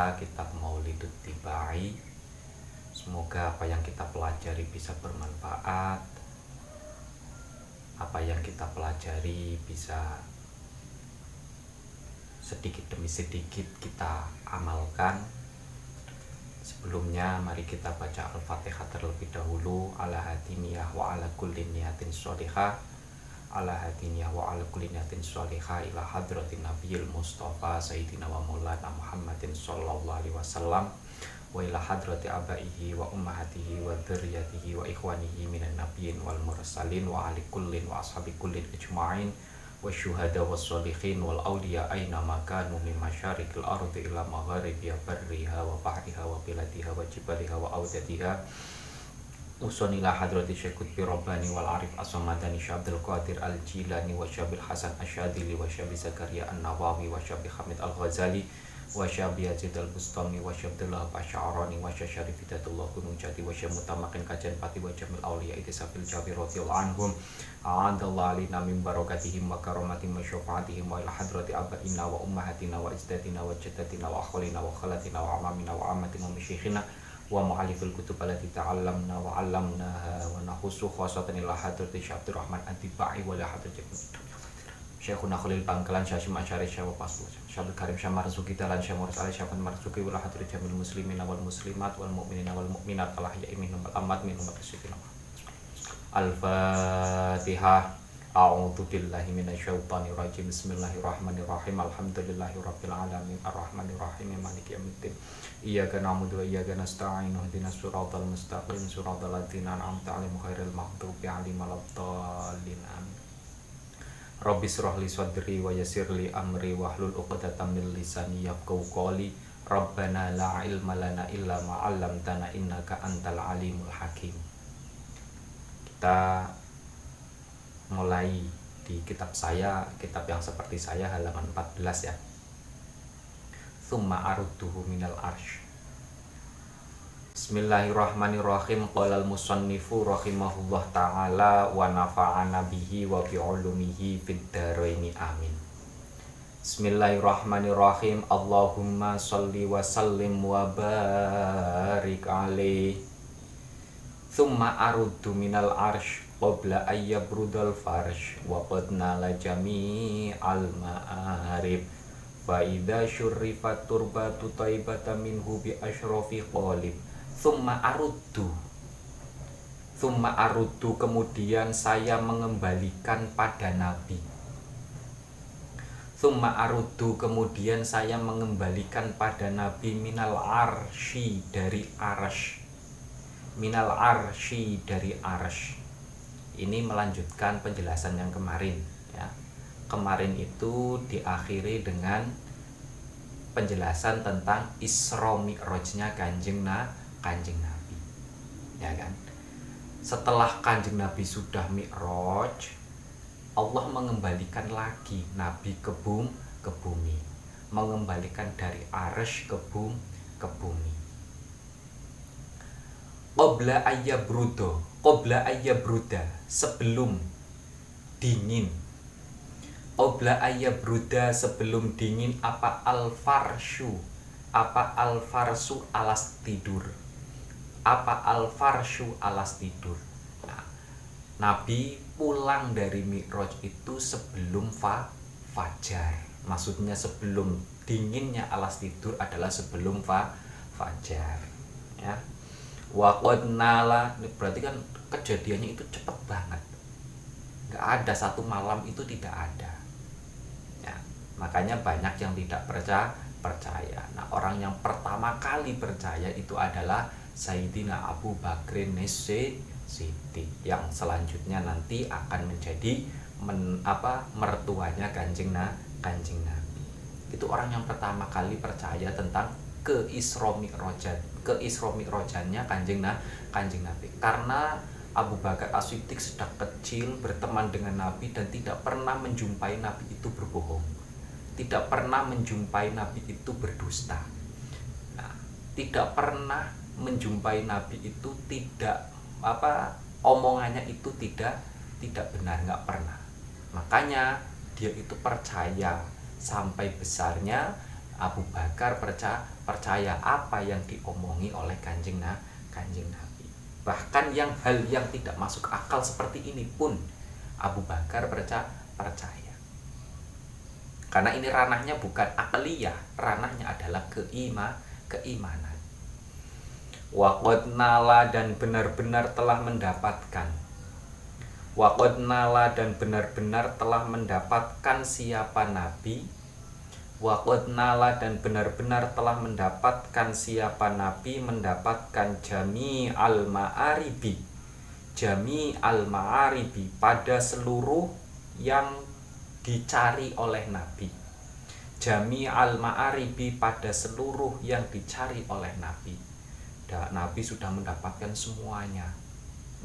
kita, kitab Maulidut Tibai. Semoga apa yang kita pelajari bisa bermanfaat, apa yang kita pelajari bisa sedikit demi sedikit kita amalkan. Sebelumnya mari kita baca Al-Fatihah terlebih dahulu. Ala hadiniyah wa ala kulli niyatin sholihah, ala hadiniyah wa ala kulli niyatin sholihah ila hadratin nabiyil mustafa sayyidina wa maulana Muhammadin sallallahu alaihi wasallam wa ila hadrati abaihi wa ummahatihi wa dzurriyyatihi wa ikhwanihi minan nabiyyin wal mursalin wa ali kullin wa ashabi kullin ajma'in wa syuhada was sholihin wal awliya aina makanu min masyarikil ardi ila magharibiha barriha wa bahriha wa biladiha wa jibaliha wa awdadiha usonila hadrati syekut birobani wal arif as-samadani syabdul qadir al-jilani wa syabil hasan asyadili wa syabi zakaria an-nawawi wa syabi hamid al-ghazali wa syabi yazid al-bustami wa syabdullah asy'arani wa syarif fidatullah gunung jati wa syamutamakin kajian pati wa jamil awliya itisafil jabi radhiyallahu anhum a'adallahu alina min barakatihim wa karomatihim wa syafa'atihim wa ila hadrati abaina wa ummahatina wa izdatina wa jaddatina wa akhalina wa khalatina wa amamina wa amatina wa misyikhina wa mu'alifil kutub allati ta'allamna wa 'allamnaha wa nahussu khosatan ila hadrati Syekh Rahman Ad-Dibai wa ila hadrati Syekhuna Khalil Bangkalan Syashim Asyari Syekh Paslu Syekh Karim Syekh Marzuki Dalan Syekh Muhammad Ali Syekh Marzuki wa ila hadrati jamil muslimina wal muslimat wal mu'minina wal mu'minat al ahya'i minhum wal amwat minhum al-syahidin. Al-Fatihah. A'udzu billahi minasyaitonir rajim. Bismillahirrahmanirrahim. Alhamdulillahirabbil alamin arrahmanir rahim maliki yaumiddin. Iyyaka na'budu wa iyyaka nasta'in. Ihdinas siratal mustaqim siratal ladzina an'amta 'alaihim ghairil maghdubi 'alaihim waladdallin. Amin. Rabbi shrah li sadri wa yassir li amri wahlul 'uqdatam min lisani yafqahu qawli. Rabbana la ilma lana illa ma 'allamtana innaka antal alimul hakim. Kita mulai di kitab yang seperti saya, halaman 14 ya. Tsumma arudduhu minal arsh. Bismillahirrahmanirrahim. Qala al-musannifu rahimahullah ta'ala wa nafa'ana bihi wa bi 'ulumihi fid dharaini amin. Bismillahirrahmanirrahim. Allahumma shalli wa sallim wa barik alaihi. Tsumma aruddu minal arsh qabla ayyabrudal farsh wa qad nala jami'al ma'arib fa idza syurrifat turbatu taibata minhu bi asyrafi qalib. Tsumma aruddu kemudian saya mengembalikan pada Nabi. Tsumma aruddu kemudian saya mengembalikan pada Nabi minal arsy dari arsh. Minal arsy dari arsh. Ini melanjutkan penjelasan yang kemarin ya. Kemarin itu diakhiri dengan penjelasan tentang Isra Mi'rajnya Kanjeng Nabi. Ya kan? Setelah Kanjeng Nabi sudah Mi'raj, Allah mengembalikan lagi Nabi ke bumi. Mengembalikan dari arsy ke bumi. Qabla ayyabruda sebelum dingin. Qabla ayyabruda sebelum dingin apa al-farshu alas tidur. Nah, Nabi pulang dari Mi'raj itu sebelum fajar. Maksudnya sebelum dinginnya alas tidur adalah sebelum fajar ya. Wa qad nala, berarti kan kejadiannya itu cepat banget. Enggak ada satu malam itu, tidak ada. Ya, makanya banyak yang tidak percaya. Nah, orang yang pertama kali percaya itu adalah Sayyidina Abu Bakrin As-Siddiq, yang selanjutnya nanti akan menjadi mertuanya Kanjeng Nabi. Itu orang yang pertama kali percaya tentang Isra Mi'rajannya Kanjeng Nabi. Karena Abu Bakar As-Siddiq sedang kecil berteman dengan Nabi dan tidak pernah menjumpai Nabi itu berbohong, tidak pernah menjumpai Nabi itu berdusta. Nah, tidak pernah menjumpai Nabi itu omongannya itu tidak benar, nggak pernah. Makanya dia itu percaya sampai besarnya Abu Bakar percaya apa yang diomongi oleh kanjeng Nabi. Bahkan hal yang tidak masuk akal seperti ini pun Abu Bakar percaya. Karena ini ranahnya bukan akliyah, ranahnya adalah keimanan. Waqad nala dan benar-benar telah mendapatkan. Waqad nala dan benar-benar telah mendapatkan siapa Nabi. Waqad nala dan benar-benar telah mendapatkan siapa Nabi mendapatkan jami al-ma'aribi. Jami al-ma'aribi pada seluruh yang dicari oleh Nabi. Jami al-ma'aribi pada seluruh yang dicari oleh Nabi. Nabi sudah mendapatkan semuanya.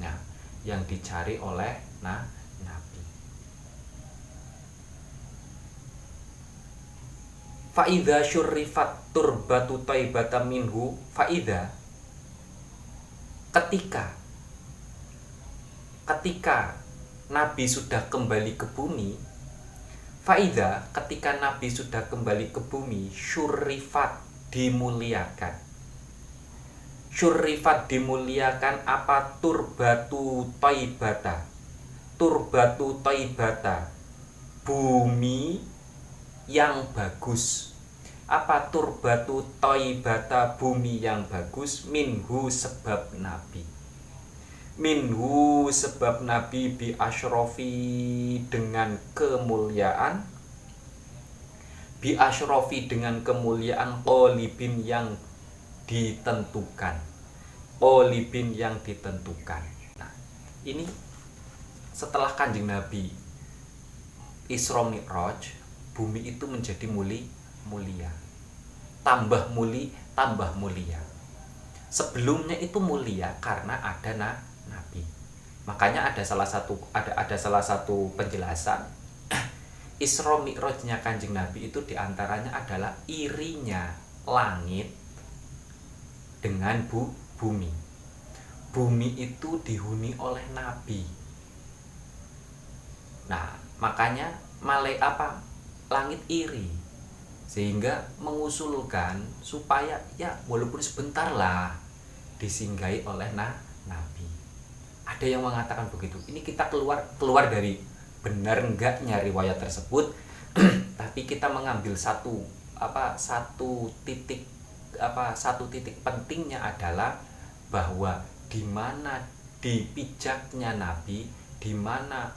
Nah, yang dicari oleh Nabi. Fa'idha syurrifat turbatu taibata minhu. Fa'idha ketika Nabi sudah kembali ke bumi. Fa'idha ketika Nabi sudah kembali ke bumi, syurrifat dimuliakan. Syurrifat dimuliakan apa? Turbatu taibata. Turbatu taibata, bumi yang bagus. Apa turbatu taibata, bumi yang bagus? Minhu sebab Nabi. Minhu sebab Nabi bi asyrofi dengan kemuliaan. Bi asyrofi dengan kemuliaan qolibin yang ditentukan. Qolibin yang ditentukan. Nah, ini setelah kanjeng Nabi Isra Mi'raj, bumi itu menjadi mulia. Tambah mulia. Sebelumnya itu mulia karena ada Nabi. Makanya ada salah satu penjelasan Isra Mi'rajnya kanjeng Nabi itu diantaranya adalah irinya langit dengan bumi. Bumi itu dihuni oleh Nabi. Nah, makanya langit iri, sehingga mengusulkan supaya ya walaupun sebentar lah disinggahi oleh Nabi. Ada yang mengatakan begitu. Ini kita keluar dari benar enggaknya riwayat tersebut, tapi kita mengambil satu titik pentingnya adalah bahwa di mana dipijaknya Nabi, di mana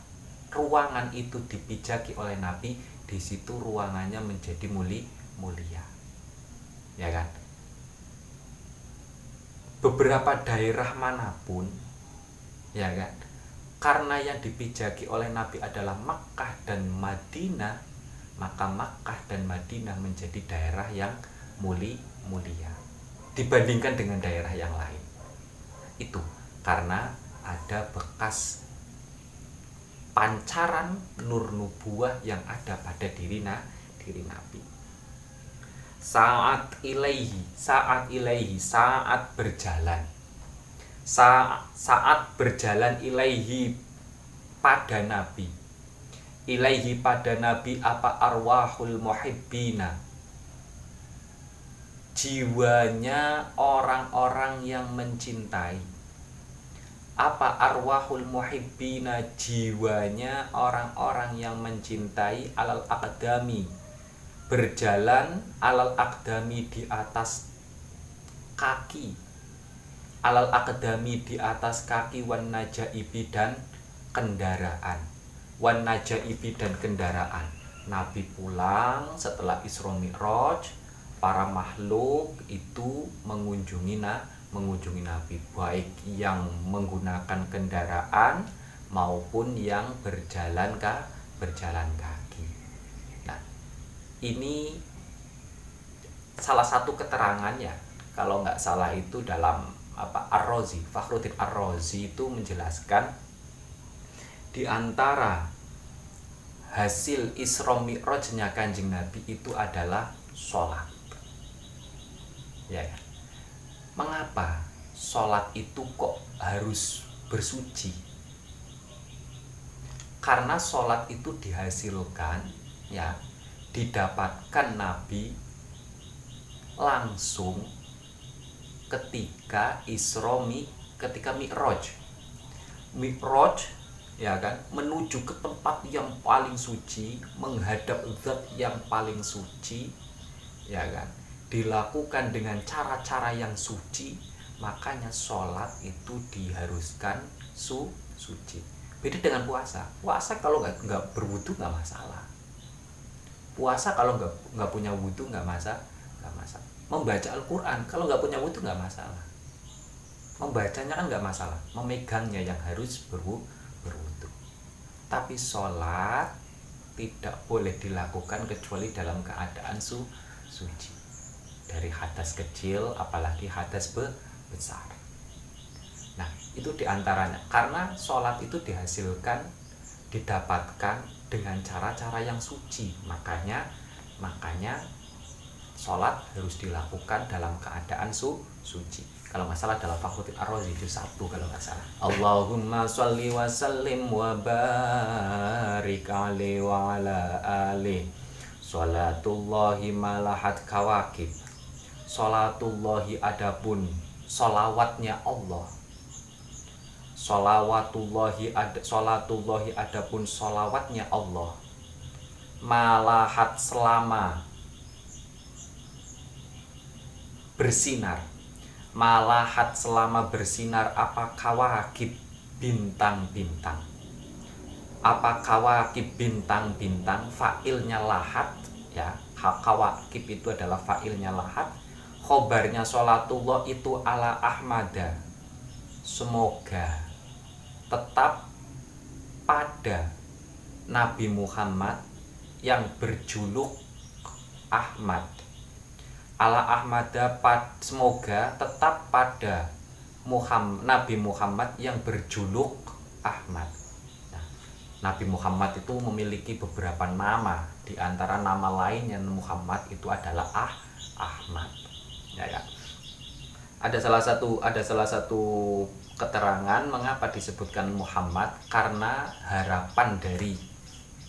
ruangan itu dipijaki oleh Nabi, di situ ruangannya menjadi mulia. Ya kan? Beberapa daerah manapun, ya kan? Karena yang dipijaki oleh Nabi adalah Makkah dan Madinah, maka Makkah dan Madinah menjadi daerah yang mulia dibandingkan dengan daerah yang lain. Itu karena ada bekas pancaran nur nubuwah yang ada pada diri Nabi. Saat berjalan ilaihi pada Nabi. Ilaihi pada Nabi apa? Arwahul muhibbina, jiwanya orang-orang yang mencintai. Apa? Arwahul muhibbina, jiwanya orang-orang yang mencintai. Alal aqdami, berjalan. Alal aqdami, di atas kaki. Alal aqdami, di atas kaki. Wan najaibi, dan kendaraan. Wan najaibi, dan kendaraan. Nabi pulang setelah Isra Mi'raj, para makhluk itu mengunjungi Nabi, baik yang menggunakan kendaraan maupun yang berjalan kaki. Nah, ini salah satu keterangannya, kalau nggak salah itu dalam Ar-Razi, Fakhruddin Ar-Razi itu menjelaskan di antara hasil Isra Mi'rajnya kanjeng Nabi itu adalah sholat. Ya kan? Mengapa sholat itu kok harus bersuci? Karena sholat itu dihasilkan, ya, didapatkan Nabi langsung ketika ketika Mi'raj, ya kan, menuju ke tempat yang paling suci, menghadap zat yang paling suci, ya kan, dilakukan dengan cara-cara yang suci. Makanya sholat itu diharuskan suci. Beda dengan puasa. Puasa kalau nggak berwudu nggak masalah. Puasa kalau nggak punya wudu nggak masalah. Membaca Al-Quran kalau nggak punya wudu nggak masalah. Membacanya kan nggak masalah, memegangnya yang harus berwudu. Tapi sholat tidak boleh dilakukan kecuali dalam keadaan suci, dari hadas kecil apalagi hadas besar. Nah, itu diantaranya, karena sholat itu didapatkan dengan cara-cara yang suci. Makanya sholat harus dilakukan dalam keadaan suci. Kalau nggak salah dalam Fakhruddin Ar-Razi juz 1 kalau nggak salah. Allahumma sholli wa sallim wa barik alaihi wa ala alihi. Sholatullahi malahat kawakib. Sholatullahi adapun sholawatnya Allah. Sholatullahi adapun sholawatnya Allah. Malahat selama bersinar. Malahat selama bersinar apa kawakib bintang-bintang. Apa kawakib bintang-bintang, fa'ilnya lahat ya. Kawakib itu adalah fa'ilnya lahat. Khobarnya sholatullah itu ala Ahmada, semoga tetap pada Nabi Muhammad yang berjuluk Ahmad. Ala Ahmada, semoga tetap pada Nabi Muhammad yang berjuluk Ahmad. Nah, Nabi Muhammad itu memiliki beberapa nama. Di antara nama lain yang Muhammad itu adalah Ahmad. Ya. Ada salah satu keterangan mengapa disebutkan Muhammad, karena harapan dari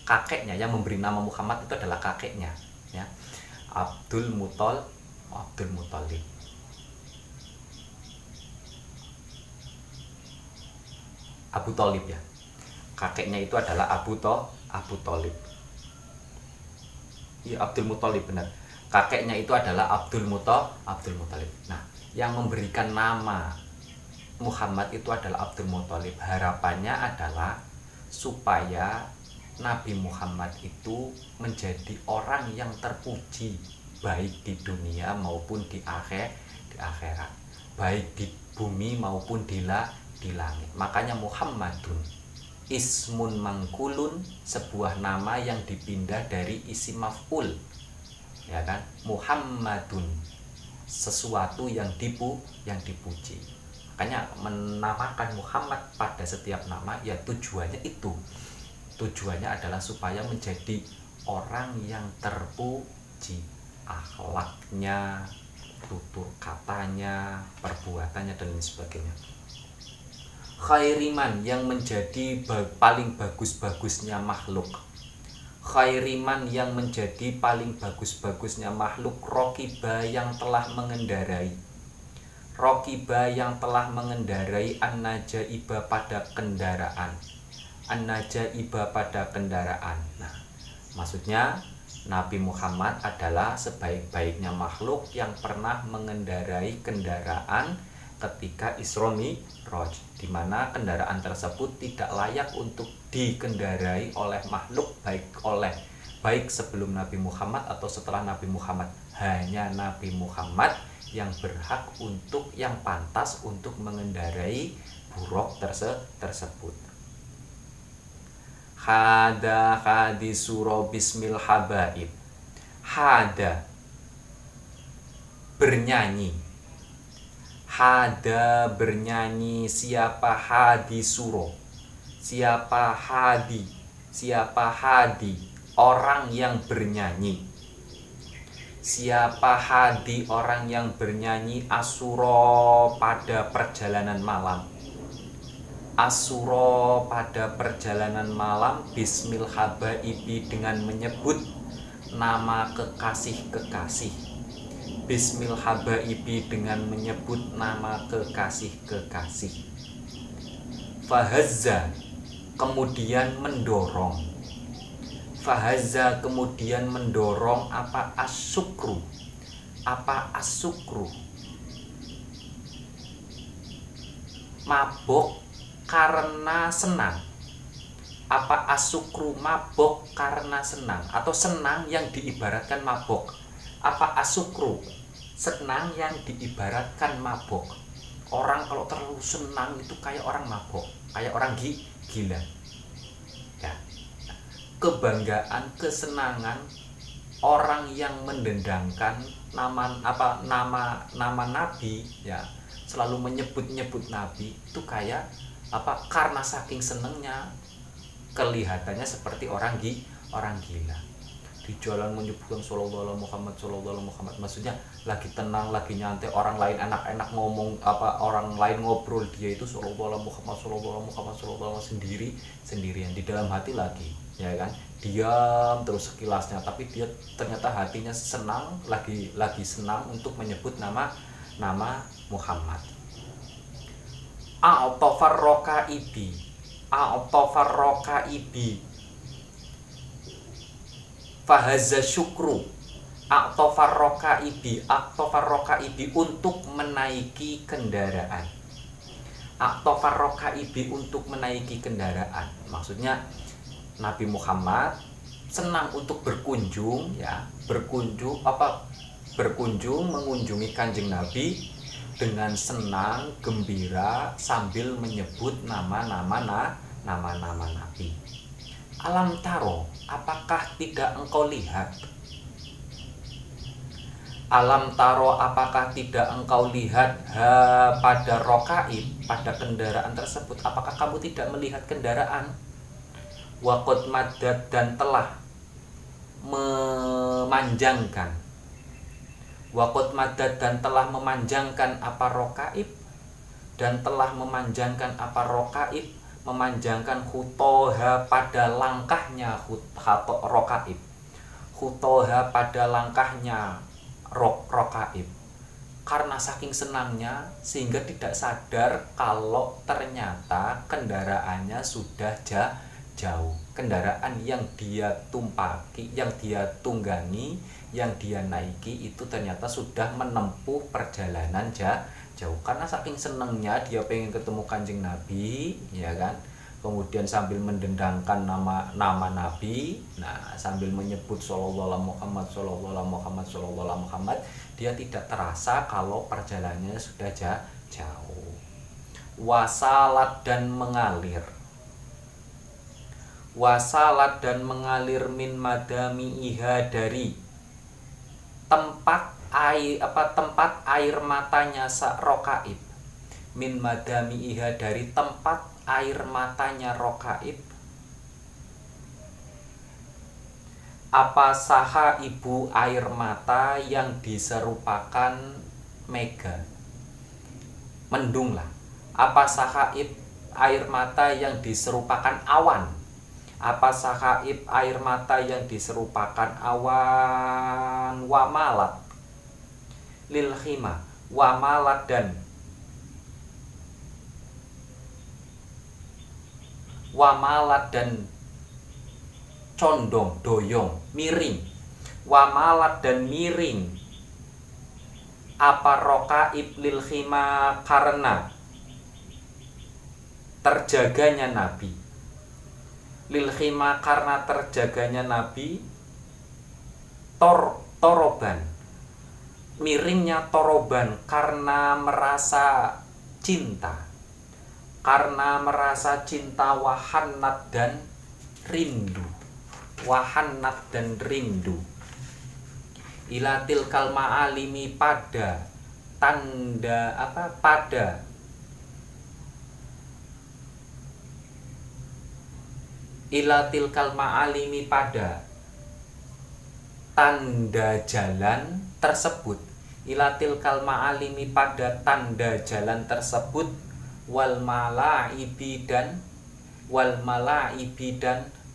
kakeknya yang memberi nama Muhammad itu adalah kakeknya, ya. Abdul Muthalib. Abu Thalib ya. Kakeknya itu adalah Abu Thalib. Iya, Abdul Muthalib benar. Kakeknya itu adalah Abdul Muthalib. Nah, yang memberikan nama Muhammad itu adalah Abdul Muthalib. Harapannya adalah supaya Nabi Muhammad itu menjadi orang yang terpuji, baik di dunia maupun di akhirat, baik di bumi maupun di langit. Makanya Muhammadun ismun mangkulun, sebuah nama yang dipindah dari isim maf'ul, ya kan. Muhammadun, sesuatu yang dipuji. Makanya menamakan Muhammad pada setiap nama ya tujuannya adalah supaya menjadi orang yang terpuji, akhlaknya, tutur katanya, perbuatannya dan lain sebagainya. Khairiman, yang menjadi paling bagus-bagusnya makhluk. Khairiman, yang menjadi paling bagus-bagusnya makhluk. Rokiba, yang telah mengendarai. Rokiba, yang telah mengendarai. An-najaiba, pada kendaraan. An-najaiba, pada kendaraan. Nah, maksudnya Nabi Muhammad adalah sebaik-baiknya makhluk yang pernah mengendarai kendaraan ketika Isra Mi'raj, di mana kendaraan tersebut tidak layak untuk dikendarai oleh makhluk, baik sebelum Nabi Muhammad atau setelah Nabi Muhammad. Hanya Nabi Muhammad yang berhak yang pantas untuk mengendarai buruk tersebut. Hada hadisuro bismil habaib. Hada, bernyanyi. Hada, bernyanyi. Siapa hadisuro? Siapa hadi? Orang yang bernyanyi. Siapa hadi, orang yang bernyanyi. Asuro, pada perjalanan malam. Asuro, pada perjalanan malam. Bismil habaibi, dengan menyebut nama kekasih-kekasih. bismil habaibi dengan menyebut nama kekasih-kekasih. Fahazza kemudian mendorong. Fahazza kemudian mendorong apa asyukru. Apa asyukru? Mabok karena senang. Apa asyukru? Mabok karena senang atau senang yang diibaratkan mabok. Apa asyukru? Senang yang diibaratkan mabok. Orang kalau terlalu senang itu kayak orang mabok, kayak orang gila. Ya. Kebanggaan, kesenangan orang yang mendendangkan nama nabi, ya, selalu menyebut Nabi itu kayak apa? Karena saking senengnya kelihatannya seperti orang gila. Di jalan menyebutkan sallallahu alaihi Muhammad, maksudnya lagi tenang, lagi nyantai, orang lain enak-enak ngomong apa, orang lain ngobrol, dia itu sallallahu alaihi Muhammad sendirian di dalam hati lagi, ya kan, diam terus sekilasnya, tapi dia ternyata hatinya senang, lagi senang untuk menyebut nama Muhammad. A'tafar rokaibi fahazza syukru. A'tafar rokaibi untuk menaiki kendaraan. A'tafar rokaibi untuk menaiki kendaraan. Maksudnya Nabi Muhammad senang untuk berkunjung, ya, berkunjung mengunjungi Kanjeng Nabi dengan senang, gembira sambil menyebut nama-nama Nabi. Alam taro, apakah tidak engkau lihat? Alam taro, apakah tidak engkau lihat pada rokaib, pada kendaraan tersebut? Apakah kamu tidak melihat kendaraan? Waqad madad, dan telah memanjangkan. Waqad madad, dan telah memanjangkan apa rokaib? Dan telah memanjangkan apa rokaib? Memanjangkan khutoha pada langkahnya rokaib. Khutoha pada langkahnya rokaib. Karena saking senangnya sehingga tidak sadar kalau ternyata kendaraannya sudah jauh. Kendaraan yang dia tumpaki, yang dia tunggangi, yang dia naiki itu ternyata sudah menempuh perjalanan jauh. Karena saking senengnya dia pengen ketemu Kanjeng Nabi, ya kan, kemudian sambil mendendangkan nama Nabi, nah sambil menyebut sallallahu alaihi Muhammad, dia tidak terasa kalau perjalanannya sudah jauh. Wasalat dan mengalir. Wasalat dan mengalir min madamiha, dari tempat air matanya rokaib. Min madamiha, dari tempat air matanya rokaib. Apa saha ibu air mata yang diserupakan mega, mendung lah. Apa sahaib air mata yang diserupakan awan. Apa sahaib air mata yang diserupakan awan. Wamalat lil khima, wamalat dan condong, doyong, miring. Wamalat dan miring apa rokaib lil khima, karena terjaganya Nabi. Lil khima, karena terjaganya Nabi. Toroban, miringnya toroban karena merasa cinta. Karena merasa cinta. Wahanat dan rindu. Wahanat dan rindu. Ilatil kalma alimi, pada tanda apa, pada ilatil kalma alimi, pada tanda jalan tersebut. Ilatil kalma alimi, pada tanda jalan tersebut. Wal malaibi dan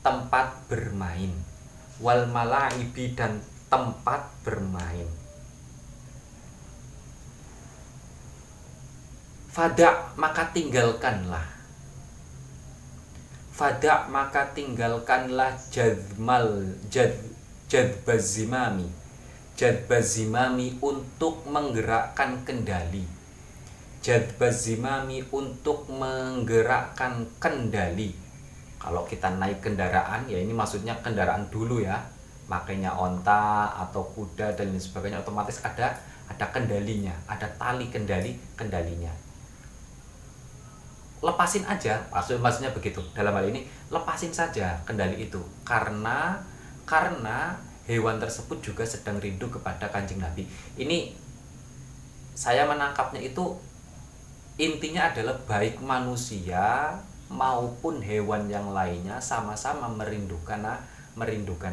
tempat bermain. Wal malaibi dan tempat bermain. Fada maka tinggalkanlah. Fada maka tinggalkanlah jadbazimami. Jadbazimami untuk menggerakkan kendali. Jadbazimami untuk menggerakkan kendali. Kalau kita naik kendaraan, ya ini maksudnya kendaraan dulu ya. Makanya onta atau kuda dan lain sebagainya, otomatis ada kendalinya, ada tali kendalinya. Lepasin aja, maksudnya begitu. Dalam hal ini lepasin saja kendali itu, karena hewan tersebut juga sedang rindu kepada Kanjeng Nabi. Ini saya menangkapnya itu intinya adalah baik manusia maupun hewan yang lainnya sama-sama merindukan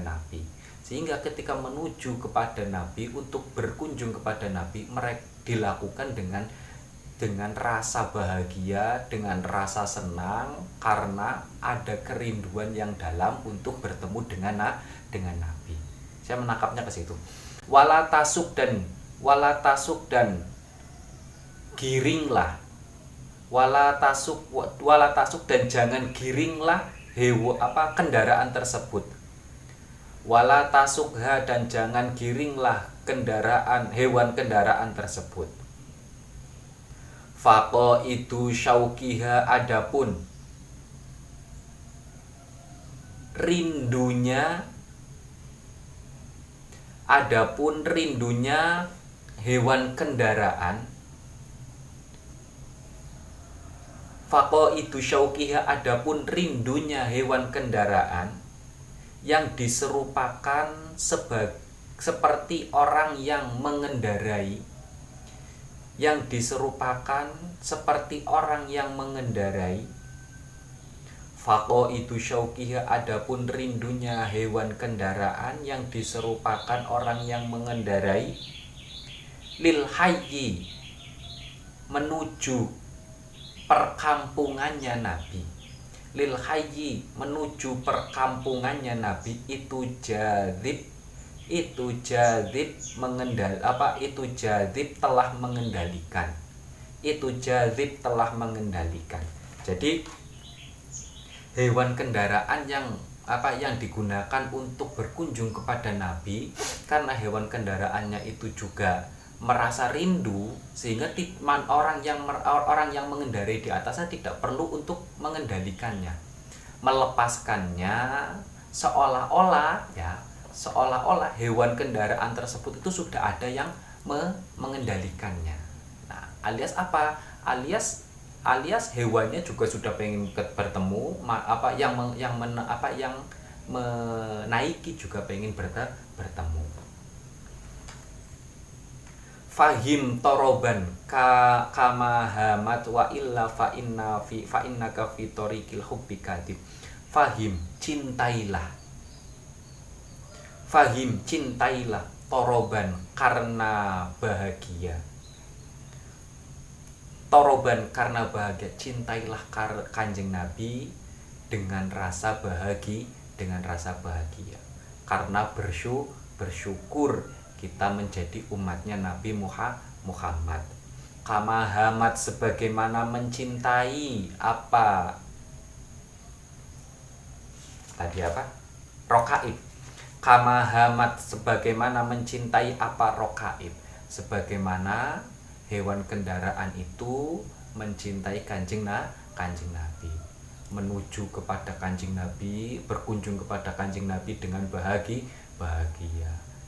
Nabi. Sehingga ketika menuju kepada Nabi, untuk berkunjung kepada Nabi, mereka dilakukan dengan rasa bahagia, dengan rasa senang, karena ada kerinduan yang dalam untuk bertemu dengan Nabi. Saya menangkapnya ke situ. Wala tasuk dan giringlah. Wala tasuk dan jangan giringlah kendaraan tersebut. Wala tasukha dan jangan giringlah hewan kendaraan tersebut. Faqo itu syaukiha adapun rindunya hewan kendaraan. Faqo itu syaukiha adapun rindunya hewan kendaraan yang diserupakan seperti orang yang mengendarai. Faqo itu syaukiha adapun rindunya hewan kendaraan yang diserupakan orang yang mengendarai. Lil hayyi menuju perkampungannya Nabi. Lil hayyi menuju perkampungannya Nabi. Itu jadzib telah mengendalikan. Jadi hewan kendaraan yang digunakan untuk berkunjung kepada Nabi, karena hewan kendaraannya itu juga merasa rindu, sehingga orang yang mengendarai di atasnya tidak perlu untuk mengendalikannya, melepaskannya, seolah-olah hewan kendaraan tersebut itu sudah ada yang mengendalikannya. Nah, alias apa? Alias hewannya juga sudah pengen bertemu, yang menaiki juga pengen bertemu. Fahim toroban kama hamat wa illa fa innaka fi tariqil hubbi kadib. Fahim cintailah toroban karena bahagia. Toroban karena bahagia, cintailah Kanjeng Nabi dengan rasa bahagia, karena bersyukur kita menjadi umatnya Nabi Muhammad. Kama hamat sebagaimana mencintai rokaib. Kama hamat sebagaimana mencintai rokaib, sebagaimana hewan kendaraan itu mencintai Kanjeng Nabi, menuju kepada Kanjeng Nabi, berkunjung kepada Kanjeng Nabi dengan bahagia.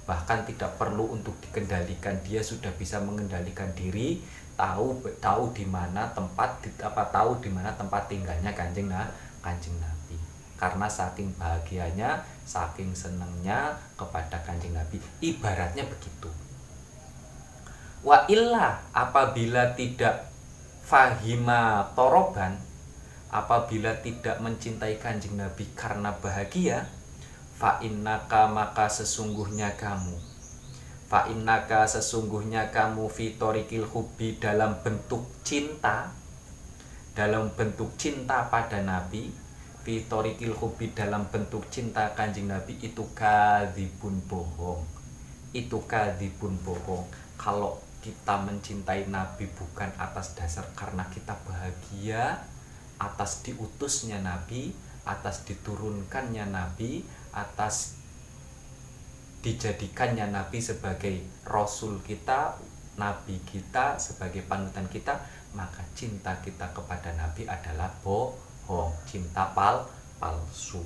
Bahkan tidak perlu untuk dikendalikan, dia sudah bisa mengendalikan diri, tahu di mana tempat tinggalnya Kanjeng Nabi. Karena saking bahagianya, saking senangnya kepada Kanjeng Nabi, ibaratnya begitu. Wa illa apabila tidak fahima toroban, apabila tidak mencintai Kanjeng Nabi karena bahagia, fa innaka maka sesungguhnya kamu fi tariqil hubbi dalam bentuk cinta pada Nabi, fi tariqil hubbi dalam bentuk cinta Kanjeng Nabi itu kadzibun bohong. Kalau kita mencintai Nabi bukan atas dasar karena kita bahagia atas diutusnya Nabi, atas diturunkannya Nabi, atas dijadikannya Nabi sebagai Rasul kita, Nabi kita, sebagai panutan kita, maka cinta kita kepada Nabi adalah bohong, cinta palsu.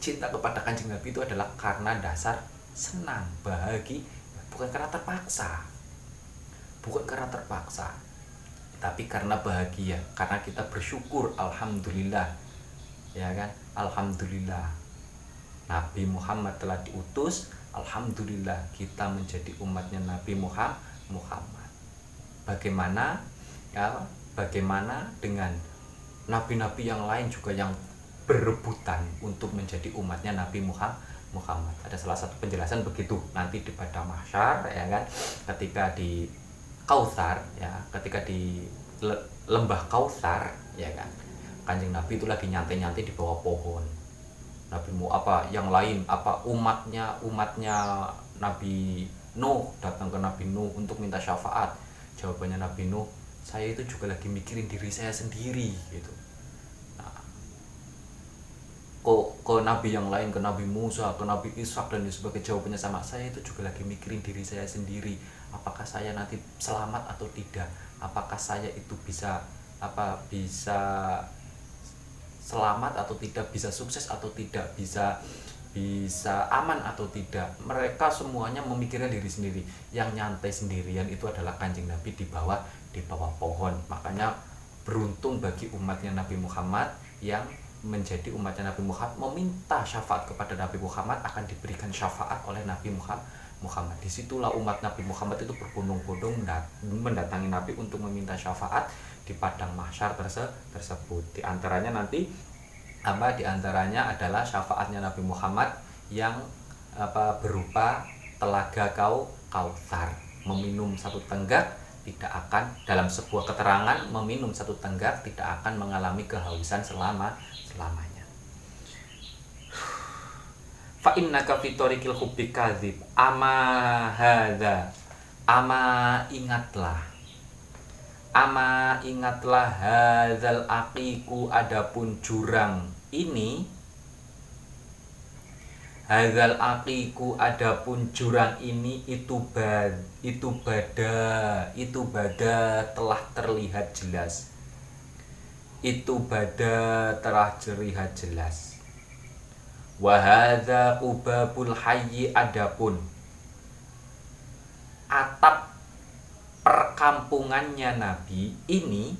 Cinta kepada Kanjeng Nabi itu adalah karena dasar senang, bahagia, bukan karena terpaksa. Bukan karena terpaksa, tapi karena bahagia, karena kita bersyukur, alhamdulillah. Ya kan? Alhamdulillah. Nabi Muhammad telah diutus, alhamdulillah kita menjadi umatnya Nabi Muhammad. Bagaimana? Ya, bagaimana dengan nabi-nabi yang lain juga yang berebutan untuk menjadi umatnya Nabi Muhammad. Ada salah satu penjelasan begitu nanti di Padang Mahsyar, ya kan, ketika di Kautsar, ya, ketika di lembah Kautsar, ya kan, Kanjeng Nabi itu lagi nyantai-nyantai di bawah pohon. Nabimu apa yang lain, apa umatnya Nabi Nuh datang ke Nabi Nuh untuk minta syafaat. Jawabannya Nabi Nuh, saya itu juga lagi mikirin diri saya sendiri gitu. Ke nabi yang lain, ke Nabi Musa, ke Nabi Ishak dan sebagainya, jawabannya sama, saya itu juga lagi mikirin diri saya sendiri, apakah saya nanti selamat atau tidak, apakah saya itu bisa selamat atau tidak, bisa sukses atau tidak, bisa aman atau tidak. Mereka semuanya memikirkan diri sendiri. Yang nyantai sendirian itu adalah Kanjeng Nabi di bawah pohon. Makanya beruntung bagi umatnya Nabi Muhammad yang menjadi umatnya Nabi Muhammad, meminta syafaat kepada Nabi Muhammad, akan diberikan syafaat oleh Nabi Muhammad. Disitulah umat Nabi Muhammad itu berbondong-bondong mendatangi Nabi untuk meminta syafaat di Padang Mahsyar tersebut. Di antaranya adalah syafaatnya Nabi Muhammad yang berupa telaga Kautsar. Meminum satu tenggak tidak akan, dalam sebuah keterangan, meminum satu tenggak tidak akan mengalami kehausan selamanya. Fa innaka fi tariqil hubbi kadzib ama ingatlah hadzal aqiqu, adapun jurang ini, hadzal aqiqu, adapun jurang ini, itu bada telah terlihat jelas. Itu bada telah terlihat jelas. Wa hadza qubabul hayyi, adapun atap perkampungannya Nabi ini.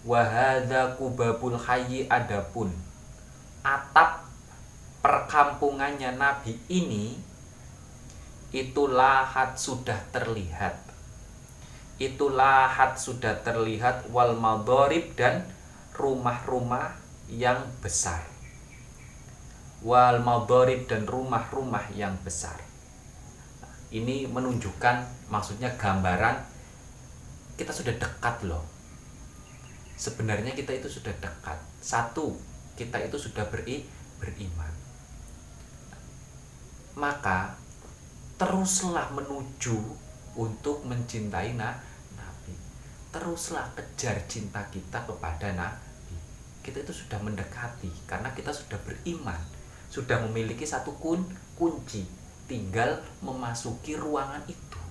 Wa hadza qubabul hayyi, adapun atap perkampungannya Nabi ini, itu lahat sudah terlihat. Itu lahat sudah terlihat, wal madharib, dan rumah-rumah yang besar. Wal madharib, dan rumah-rumah yang besar. Ini menunjukkan, maksudnya gambaran kita sudah dekat loh. Sebenarnya kita itu sudah dekat. Satu, kita itu sudah beriman. Maka teruslah menuju untuk mencintai Nabi. Teruslah kejar cinta kita kepada Nabi. Kita itu sudah mendekati karena kita sudah beriman, sudah memiliki satu kunci, tinggal memasuki ruangan itu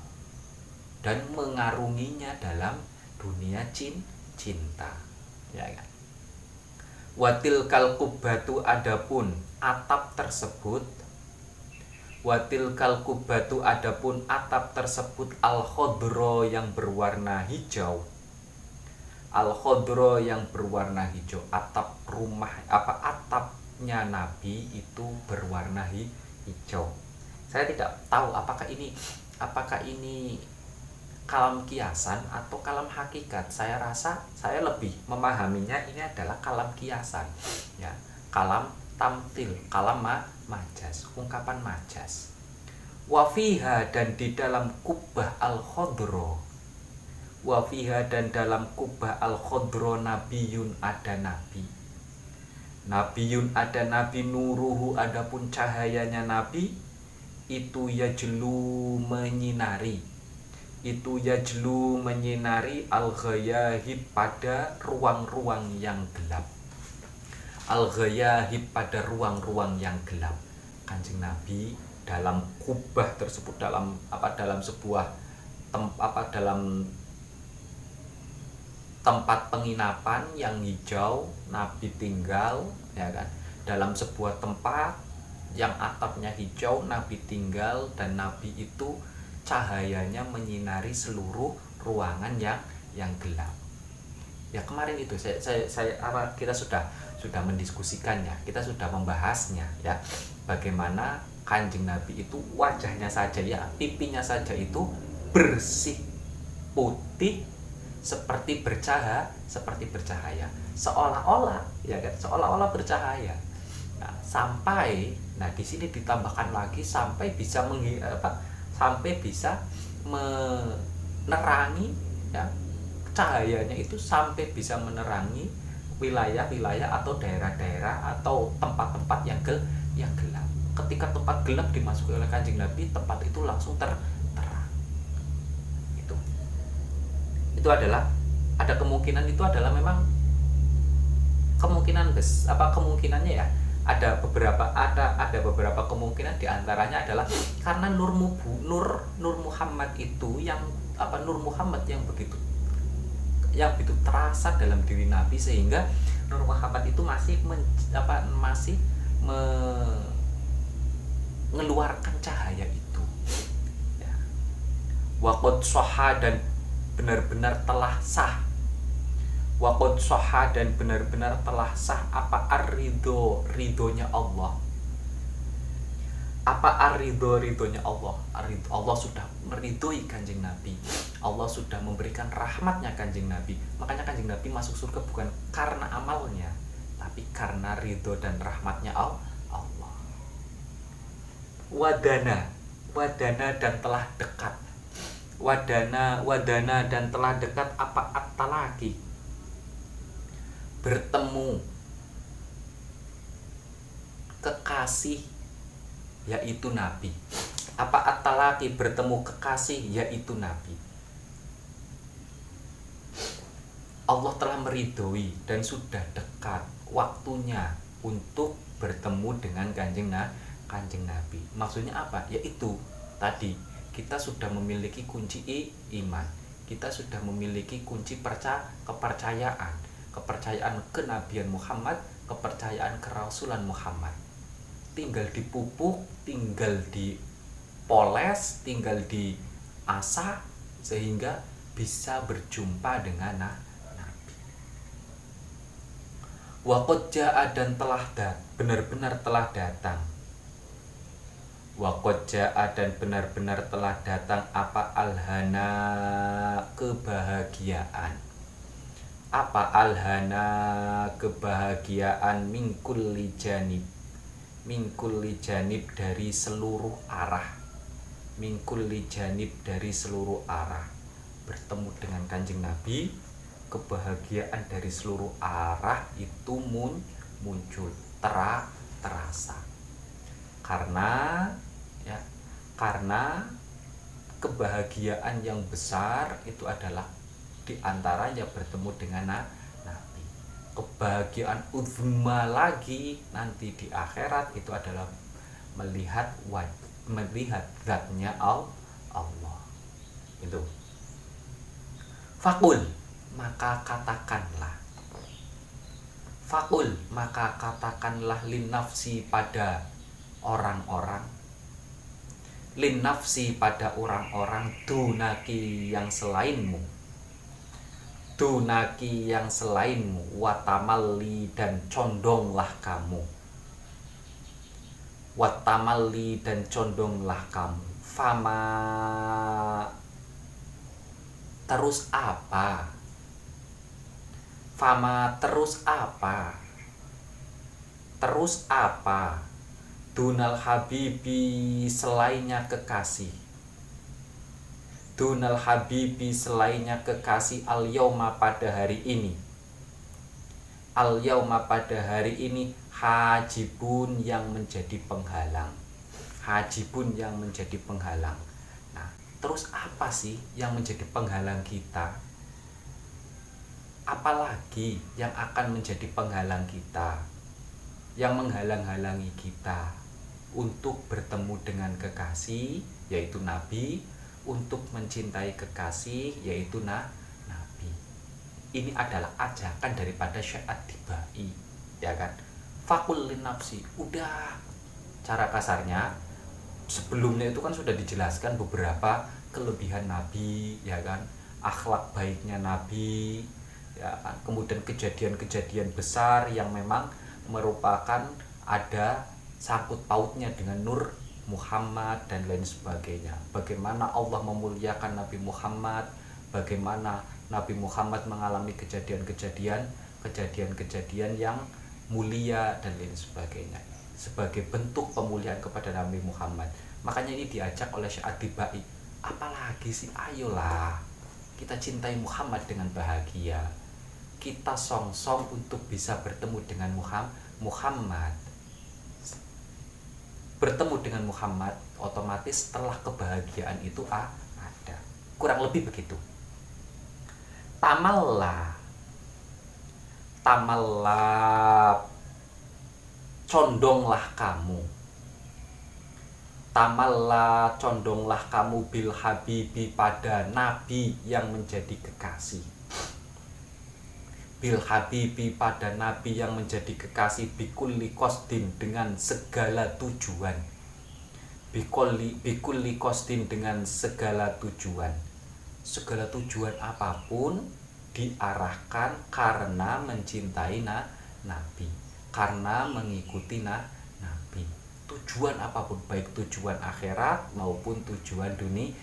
dan mengarunginya dalam dunia cinta, ya kan? Watil kalkubatu, adapun atap tersebut, watil kalkubatu, adapun atap tersebut, al khodro, yang berwarna hijau. Al khodro, yang berwarna hijau. Atap rumah, atapnya Nabi itu berwarna hijau. Saya tidak tahu apakah ini kalam kiasan atau kalam hakikat. Saya rasa saya lebih memahaminya ini adalah kalam kiasan, ya, kalam tamtil, kalam majas, ungkapan majas. Wafiha, dan di dalam kubah al khodro, wafiha, dan dalam kubah al khodro, nabiyun, ada nabi. Nabiyun, ada nabi, nuruhu, adapun cahayanya nabi, itu yajlu menyinari, itu yajlu menyinari al-ghayahib pada ruang-ruang yang gelap, al-ghayahib pada ruang-ruang yang gelap. Kanjeng Nabi dalam kubah tersebut, dalam sebuah dalam tempat penginapan yang hijau, Nabi tinggal, ya kan, dalam sebuah tempat yang atapnya hijau, Nabi tinggal, dan Nabi itu cahayanya menyinari seluruh ruangan yang gelap. Ya kemarin itu kita sudah mendiskusikannya, kita sudah membahasnya, ya, bagaimana Kanjeng Nabi itu wajahnya saja, ya, pipinya saja itu bersih, putih, seperti bercahaya, seolah-olah, ya kan, seolah-olah bercahaya. Nah, nah di sini ditambahkan lagi sampai bisa menerangi, ya, cahayanya itu sampai bisa menerangi wilayah-wilayah atau daerah-daerah atau tempat-tempat yang gelap. Ketika tempat gelap dimasuki oleh Kanjeng Nabi, tempat itu langsung terang. Itu adalah ada kemungkinan, itu adalah memang kemungkinannya, ya, ada beberapa kemungkinan, diantaranya adalah karena Nur Muhammad itu Nur Muhammad yang begitu terasa dalam diri Nabi, sehingga Nur Muhammad itu masih mengeluarkan cahaya itu, ya. Waqad shahha, dan benar-benar telah sah, waqad shahha, dan benar-benar telah sah apa ridhonya Allah, ridhonya Allah. Allah sudah meridhoi Kanjeng Nabi, Allah sudah memberikan rahmatnya Kanjeng Nabi. Makanya Kanjeng Nabi masuk surga bukan karena amalnya, tapi karena ridho dan rahmatnya Allah. Wadana dan telah dekat, wadana dan telah dekat apa at-talaqi, bertemu, kekasih, yaitu Nabi. Apa at-talaqi, bertemu kekasih, yaitu Nabi. Allah telah meridhoi dan sudah dekat waktunya untuk bertemu dengan Kanjeng Nabi. Maksudnya apa? Yaitu tadi, kita sudah memiliki kunci iman, kita sudah memiliki kunci kepercayaan kenabian Muhammad, kepercayaan kerasulan Muhammad. Tinggal dipupuk, tinggal dipoles, tinggal diasah, sehingga bisa berjumpa dengan Nabi. Waqad jaa, dan benar-benar telah datang. Waqad jaa, dan benar-benar telah datang apa alhana, kebahagiaan. Apa alhana, kebahagiaan, min kulli janib, dari seluruh arah, dari seluruh arah. Bertemu dengan Kanjeng Nabi, kebahagiaan dari seluruh arah itu muncul, terasa. Karena kebahagiaan yang besar itu adalah diantaranya bertemu dengan Nabi. Kebahagiaan uzma lagi nanti di akhirat itu adalah melihat zatnya Allah. Itu. Fakul, maka katakanlah linnafsi, pada orang-orang, dunaki, yang selainmu, watamalli, dan condonglah kamu, fama, terus apa, dunal habibi, selainnya kekasih, al yauma, pada hari ini, hajibun, yang menjadi penghalang, Haji pun yang menjadi penghalang. Nah, terus apa sih yang menjadi penghalang kita? Apalagi yang akan menjadi penghalang kita, yang menghalang-halangi kita untuk bertemu dengan kekasih, yaitu Nabi, untuk mencintai kekasih, yaitu Nabi. Ini adalah ajakan daripada Syekh Ad-Dibai, ya kan? Fakul linafsi, udah. Cara kasarnya, sebelumnya itu kan sudah dijelaskan beberapa kelebihan Nabi, ya kan? Akhlak baiknya Nabi, ya kan? Kemudian kejadian-kejadian besar yang memang merupakan ada sangkut pautnya dengan nur Muhammad dan lain sebagainya. Bagaimana Allah memuliakan Nabi Muhammad, bagaimana Nabi Muhammad mengalami kejadian-kejadian yang mulia dan lain sebagainya, sebagai bentuk pemuliaan kepada Nabi Muhammad. Makanya ini diajak oleh Syekh Ad-Dibai, apalagi sih, ayolah kita cintai Muhammad dengan bahagia, kita song-song untuk bisa bertemu dengan Muhammad. Bertemu dengan Muhammad, otomatis setelah kebahagiaan itu ada. Kurang lebih begitu. Tamallah, condonglah kamu. Tamallah, condonglah kamu bil habibi, pada Nabi yang menjadi kekasih. Bil habibi, pada Nabi yang menjadi kekasih, bikulli qasdin, dengan segala tujuan. Bikulli qasdin, dengan segala tujuan. Segala tujuan apapun diarahkan karena mencintai Nabi, karena mengikuti Nabi. Tujuan apapun, baik tujuan akhirat maupun tujuan dunia,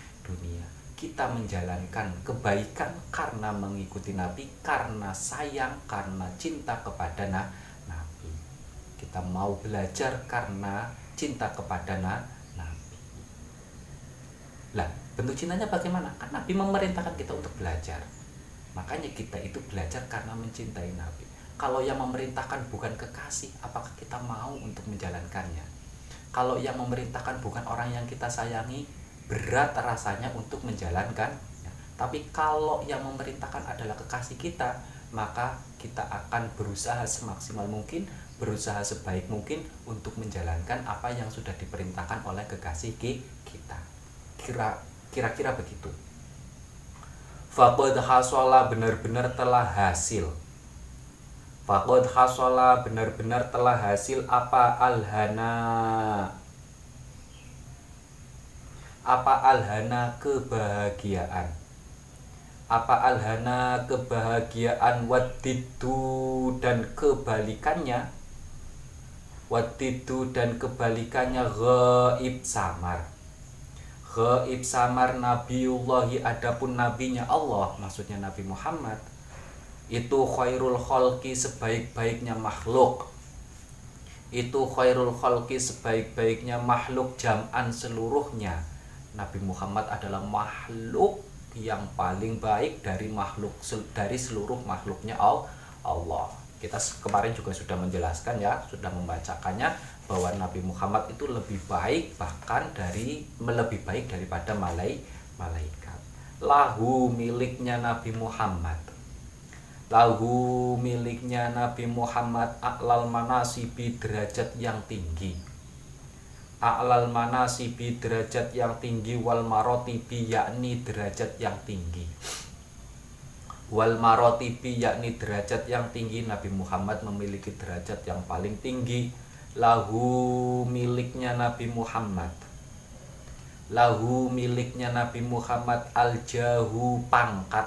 kita menjalankan kebaikan karena mengikuti Nabi, karena sayang, karena cinta kepada Nabi. Kita mau belajar karena cinta kepada Nabi. Lah, bentuk cintanya bagaimana? Kan Nabi memerintahkan kita untuk belajar. Makanya kita itu belajar karena mencintai Nabi. Kalau yang memerintahkan bukan kekasih, apakah kita mau untuk menjalankannya? Kalau yang memerintahkan bukan orang yang kita sayangi, berat rasanya untuk menjalankan. Tapi kalau yang memerintahkan adalah kekasih kita, maka kita akan berusaha semaksimal mungkin, berusaha sebaik mungkin untuk menjalankan apa yang sudah diperintahkan oleh kekasih kita. Kira-kira begitu. Faqad hasala, benar-benar telah hasil. Faqad hasala, benar-benar telah hasil apa? Alhana. Apa alhana? Kebahagiaan. Apa alhana? Kebahagiaan. Waddidu, dan kebalikannya. Waddidu, dan kebalikannya ghaib, samar. Ghaib, samar, Nabiullahi, adapun nabinya Allah, maksudnya Nabi Muhammad, itu khairul khalqi, sebaik-baiknya makhluk. Itu khairul khalqi, sebaik-baiknya makhluk, jam'an, seluruhnya. Nabi Muhammad adalah makhluk yang paling baik dari seluruh makhluknya Allah. Kita kemarin juga sudah menjelaskan, ya, sudah membacakannya, bahwa Nabi Muhammad itu lebih baik, bahkan lebih baik daripada malaikat. Lahu, miliknya Nabi Muhammad. Lahu, miliknya Nabi Muhammad, a'lal manasibi, derajat yang tinggi. A'lal manasibi, derajat yang tinggi, wal marotibi, yakni derajat yang tinggi. Wal marotibi, yakni derajat yang tinggi. Nabi Muhammad memiliki derajat yang paling tinggi. Lahu, miliknya Nabi Muhammad. Lahu, miliknya Nabi Muhammad, al-jahu, pangkat.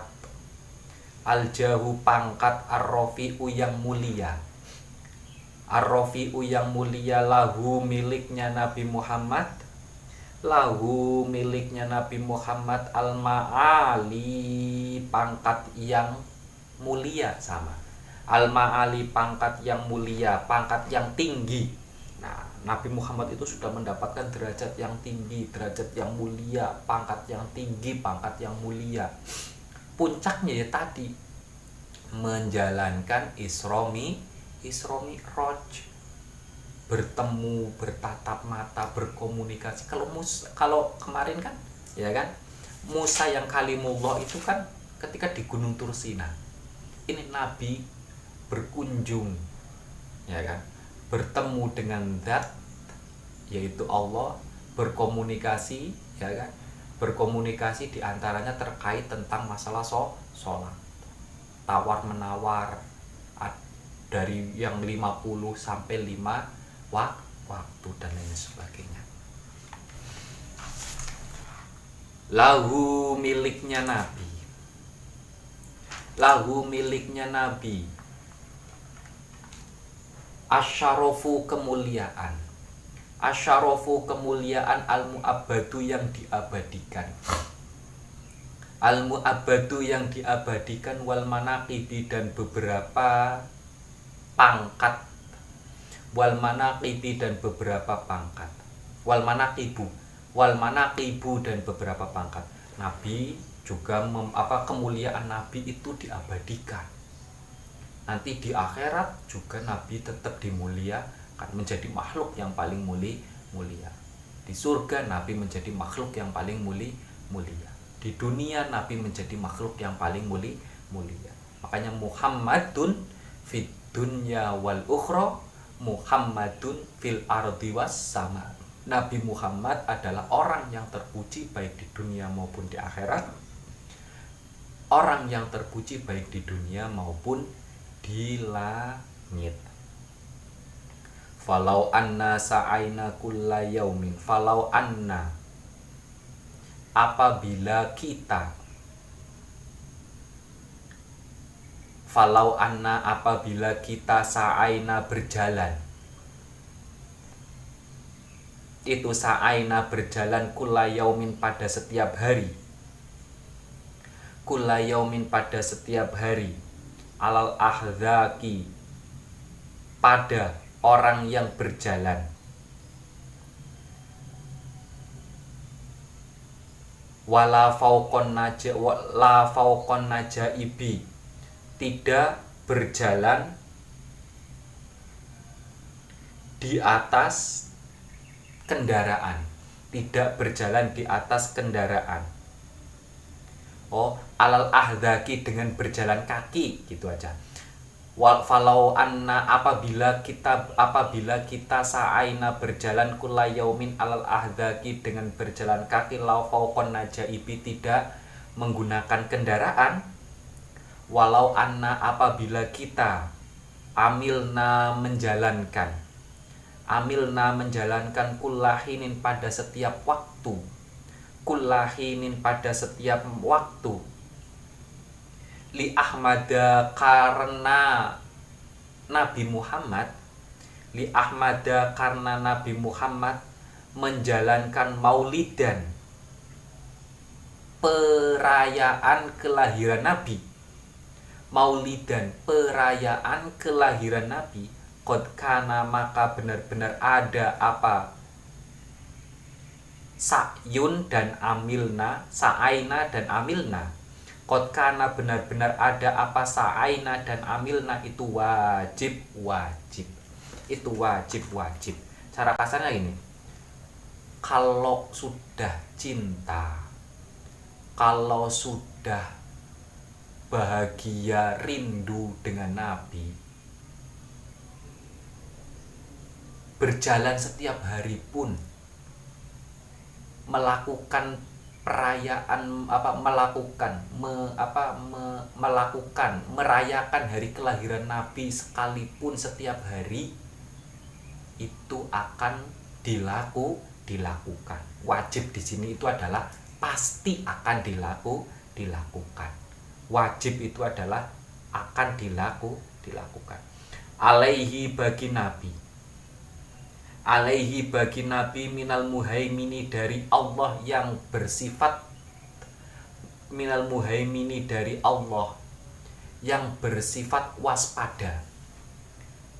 Al-jahu, pangkat, ar-rafi'u, yang mulia. Ar-rafi'u, yang mulia. Lahu, miliknya Nabi Muhammad. Lahu, miliknya Nabi Muhammad, al-ma'ali, pangkat yang mulia, sama. Al-ma'ali, pangkat yang mulia, pangkat yang tinggi. Nah, Nabi Muhammad itu sudah mendapatkan derajat yang tinggi, derajat yang mulia, pangkat yang tinggi, pangkat yang mulia. Puncaknya ya tadi, menjalankan Isra Mi'raj. bertemu, bertatap mata, berkomunikasi. Kalau kemarin kan, ya kan, Musa yang kalimullah itu kan ketika di Gunung Tursina. Ini Nabi berkunjung, ya kan, bertemu dengan zat yaitu Allah, berkomunikasi, ya kan, berkomunikasi diantaranya terkait tentang masalah sholat, tawar menawar, dari yang 50 sampai 5 waktu dan lain sebagainya. Lahu miliknya Nabi, lahu miliknya Nabi, asyarafu kemuliaan, asyarafu kemuliaan, al-mu'abbadu yang diabadikan, al-mu'abbadu yang diabadikan, wal manaqibi dan beberapa pangkat, wal manaqibi dan beberapa pangkat, wal manaqibu dan beberapa pangkat. Nabi juga kemuliaan Nabi itu diabadikan. Nanti di akhirat juga Nabi tetap dimuliakan, menjadi makhluk yang paling mulia. Di surga Nabi menjadi makhluk yang paling mulia. Di dunia Nabi menjadi makhluk yang paling mulia. Makanya Muhammadun fid dunya wal ukhra, Muhammadun fil ardi was sama. Nabi Muhammad adalah orang yang terpuji baik di dunia maupun di akhirat. Orang yang terpuji baik di dunia maupun di langit. Falau anna sa'aina kulla yaumin, falau anna apabila kita, falau anna apabila kita sa'aina berjalan, itu sa'aina berjalan kulla yaumin pada setiap hari, kulla yaumin pada setiap hari, alal ahzaki pada orang yang berjalan, wala fauqon najaibi tidak berjalan di atas kendaraan, tidak berjalan di atas kendaraan. Oh, alal ahzaki dengan berjalan kaki, gitu aja. Falau anna apabila kita sa'aina berjalan kulla yaumin alal ahzaki dengan berjalan kaki, lau fauqon najaibi tidak menggunakan kendaraan. Walau anna apabila kita amilna menjalankan kullahinin pada setiap waktu, kullahinin pada setiap waktu, li ahmada karena Nabi Muhammad, li ahmada karena Nabi Muhammad menjalankan maulidan, perayaan kelahiran Nabi, maulidan perayaan kelahiran Nabi, qad kana maka benar-benar ada apa sa'yun dan amilna, sa'aina dan amilna, qad kana benar-benar ada apa sa'aina dan amilna, itu wajib, itu wajib. Cara kasarnya ini, kalau sudah cinta, kalau sudah bahagia, rindu dengan Nabi, berjalan setiap hari pun, melakukan perayaan merayakan hari kelahiran Nabi sekalipun setiap hari, itu akan dilakukan. Wajib di sini itu adalah pasti akan dilakukan. Wajib itu adalah akan dilakukan. Alaihi bagi Nabi minal muhaimini dari Allah yang bersifat, minal muhaimini dari Allah yang bersifat waspada,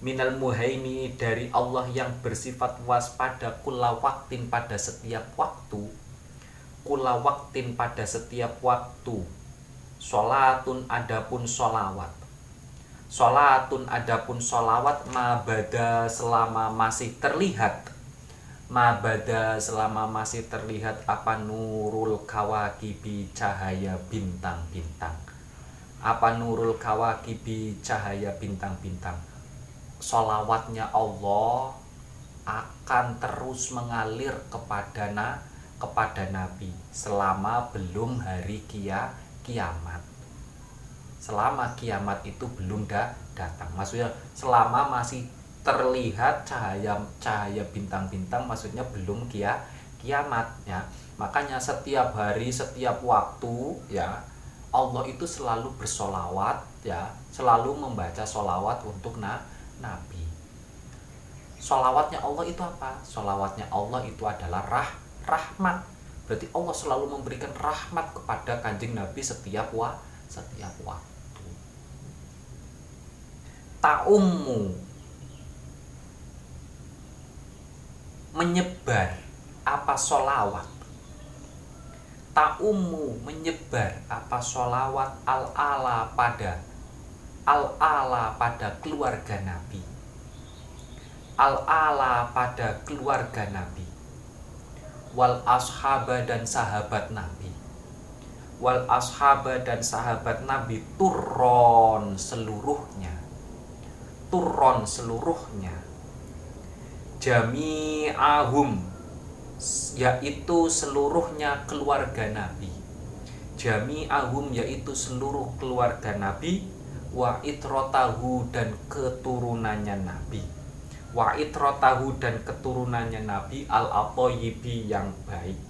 minal muhaimini dari Allah yang bersifat waspada, kulla waktin pada setiap waktu, kulla waktin pada setiap waktu, sholatun adapun sholawat, Sholatun adapun sholawat mabada selama masih terlihat. Mabada selama masih terlihat apa nurul kawakibi cahaya bintang-bintang. Apa nurul kawakibi cahaya bintang-bintang. Sholawatnya Allah akan terus mengalir kepada Nabi selama belum hari kiamat. Selama kiamat itu belum datang. Maksudnya selama masih terlihat cahaya bintang-bintang, maksudnya belum kiamat ya. Makanya setiap hari, setiap waktu ya, Allah itu selalu bersolawat ya, selalu membaca solawat untuk Nabi. Solawatnya Allah itu apa? Solawatnya Allah itu adalah rahmat. Berarti Allah selalu memberikan rahmat kepada Kanjeng Nabi setiap waktu. Ta'ummu menyebar apa solawat. Ta'ummu menyebar apa solawat al-ala pada keluarga Nabi. Al-ala pada keluarga Nabi. Wal ashaba dan sahabat Nabi. Wal ashaba dan sahabat Nabi turron seluruhnya. Turron seluruhnya. Jami'ahum yaitu seluruhnya keluarga Nabi. Jami'ahum yaitu seluruh keluarga Nabi. Wa itrotahu dan keturunannya Nabi. Wa itrotahu dan keturunannya Nabi al-atoyibi yang baik.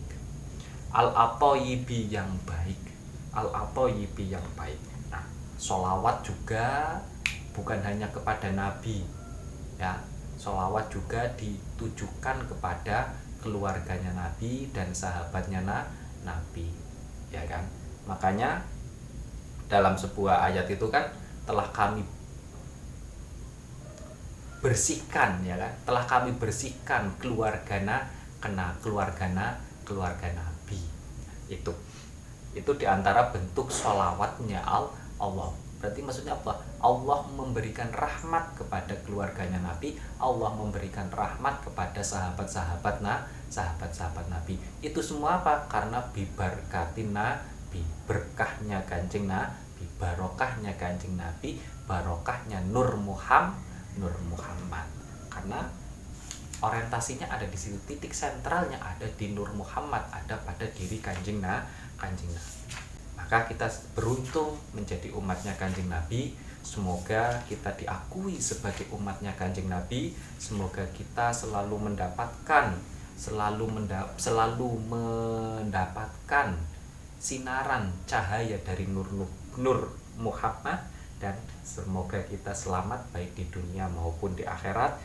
Al-atoyibi yang baik. Al-atoyibi yang baik. Nah, sholawat juga bukan hanya kepada Nabi ya, sholawat juga ditujukan kepada keluarganya Nabi dan sahabatnya Nabi ya kan. Makanya dalam sebuah ayat itu kan telah kami bersihkan ya kan, telah kami bersihkan keluarga Nabi. Itu diantara bentuk sholawatnya Allah. Berarti maksudnya apa? Allah memberikan rahmat kepada keluarganya Nabi, Allah memberikan rahmat kepada sahabat-sahabat Nabi. Itu semua apa? Karena bibarkatin Nabi, berkahnya Kanjeng Nabi, barokahnya Kanjeng Nabi, barokahnya Nur Muhammad. Karena orientasinya ada di situ, titik sentralnya ada di Nur Muhammad, ada pada diri Kanjeng Nabi. Maka kita beruntung menjadi umatnya Kanjeng Nabi. Semoga kita diakui sebagai umatnya Kanjeng Nabi. Semoga kita selalu mendapatkan sinaran cahaya dari Nur Muhammad. Dan semoga kita selamat baik di dunia maupun di akhirat.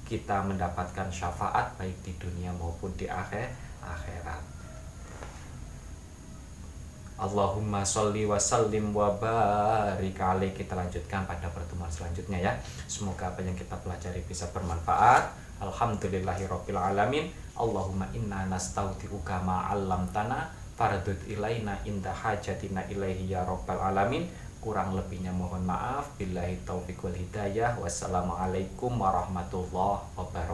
Kita mendapatkan syafaat baik di dunia maupun di akhirat. Allahumma sholli wa sallim wa barik alaih. Kita lanjutkan pada pertemuan selanjutnya ya. Semoga apa yang kita pelajari bisa bermanfaat. Alhamdulillahirabbil alamin. Allahumma inna nastauti'uka ma 'allamtana faradud ilaina inda hajatina ilaihi ya rabbal alamin. Kurang lebihnya mohon maaf. Billahi taufiq wal hidayah. Wassalamualaikum warahmatullahi wabarakatuh.